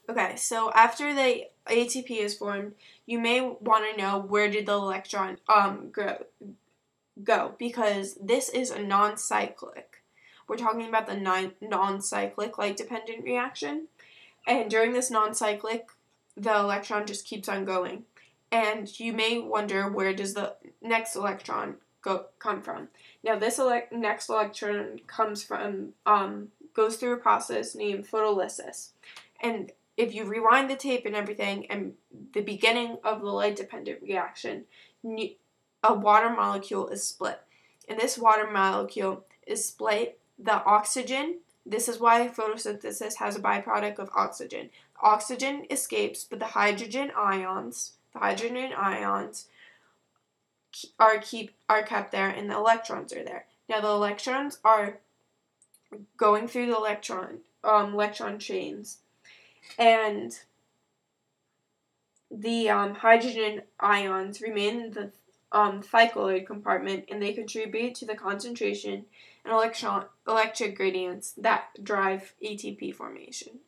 Okay, so after the ATP is formed, you may want to know where did the electron go, because this is a non-cyclic. We're talking about the non-cyclic light-dependent reaction, and during this non-cyclic, the electron just keeps on going. And you may wonder, where does the next electron come from? Now, this next electron comes from goes through a process named photolysis. And if you rewind the tape and everything, and the beginning of the light-dependent reaction, a water molecule is split. And this water molecule is split. The oxygen, this is why photosynthesis has a byproduct of oxygen. Oxygen escapes, but the hydrogen ions are kept there, and the electrons are there. Now the electrons are going through the electron chains, and the hydrogen ions remain in the thylakoid compartment, and they contribute to the concentration and electric gradients that drive ATP formation.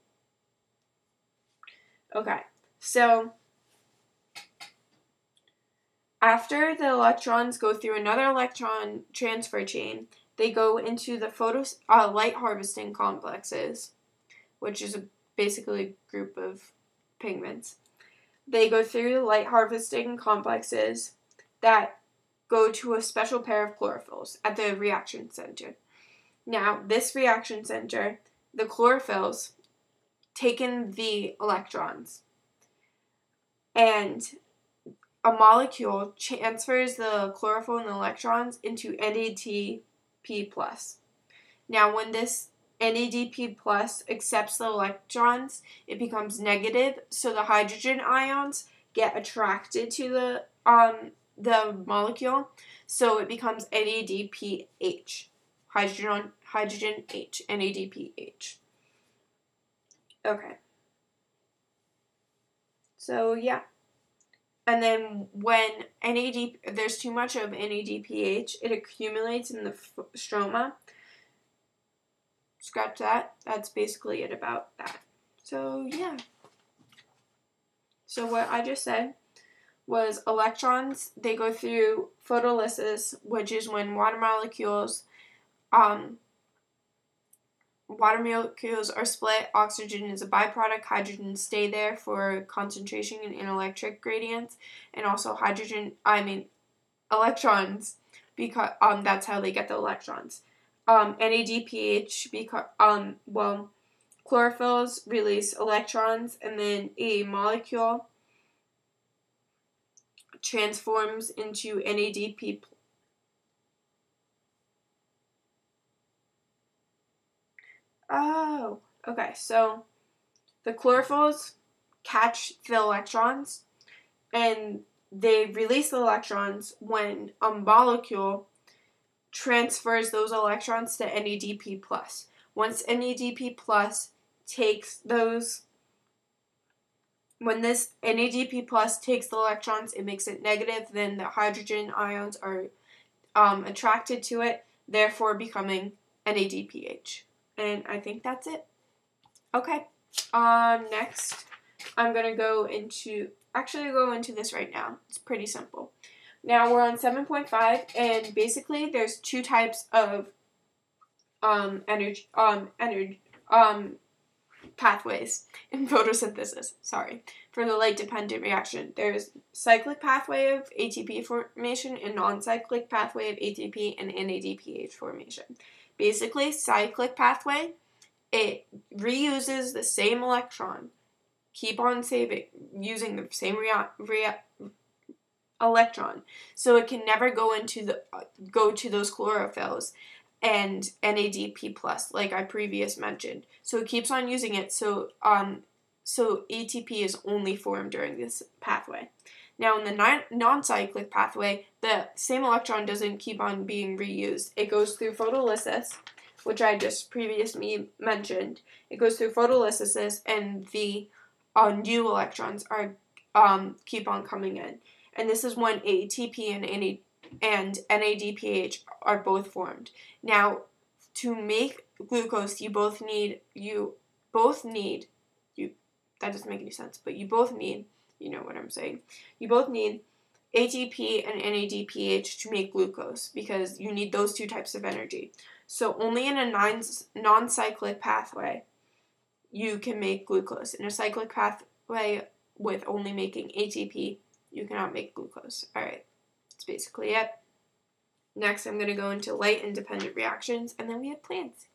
Okay, so after the electrons go through another electron transfer chain, they go into the light harvesting complexes, which is basically a group of pigments. They go through the light harvesting complexes that go to a special pair of chlorophylls at the reaction center. Now, this reaction center, the chlorophylls take in the electrons, and a molecule transfers the chlorophyll and the electrons into NADP+. Now, when this NADP+ accepts the electrons, it becomes negative, so the hydrogen ions get attracted to the molecule, so it becomes NADPH. Hydrogen H, NADPH. Okay. So, yeah. And then when there's too much of NADPH, it accumulates in the stroma. Scratch that. That's basically it about that. So, yeah. So what I just said was electrons, they go through photolysis, which is when water molecules are split. Oxygen is a byproduct. Hydrogen stay there for concentration and electric gradients, and also electrons, because that's how they get the electrons. NADPH because chlorophylls release electrons, and then a molecule transforms into NADP. Oh, okay. So the chlorophylls catch the electrons, and they release the electrons when a molecule transfers those electrons to NADP+. Once NADP+ takes those, when this NADP+ takes the electrons, it makes it negative, then the hydrogen ions are attracted to it, therefore becoming NADPH. And I think that's it. Okay. Next, I'm going to go into this right now. It's pretty simple. Now we're on 7.5, and basically there's two types of pathways in photosynthesis. For the light-dependent reaction. There's cyclic pathway of ATP formation and non-cyclic pathway of ATP and NADPH formation. Basically, cyclic pathway, it reuses the same electron. Keep on using the same electron, so it can never go to those chlorophylls and NADP+, like I previously mentioned. So it keeps on using it, so ATP is only formed during this pathway. Now, in the non-cyclic pathway, the same electron doesn't keep on being reused. It goes through photolysis, which I just previously mentioned. It goes through photolysis, and the new electrons keep on coming in. And this is when ATP and NADPH are both formed. Now, to make glucose, you both need that doesn't make any sense, but you both need, you know what I'm saying, you both need ATP and NADPH to make glucose because you need those two types of energy. So only in a non-cyclic pathway you can make glucose. In a cyclic pathway with only making ATP, you cannot make glucose. Alright, that's basically it. Next, I'm going to go into light independent reactions, and then we have plants.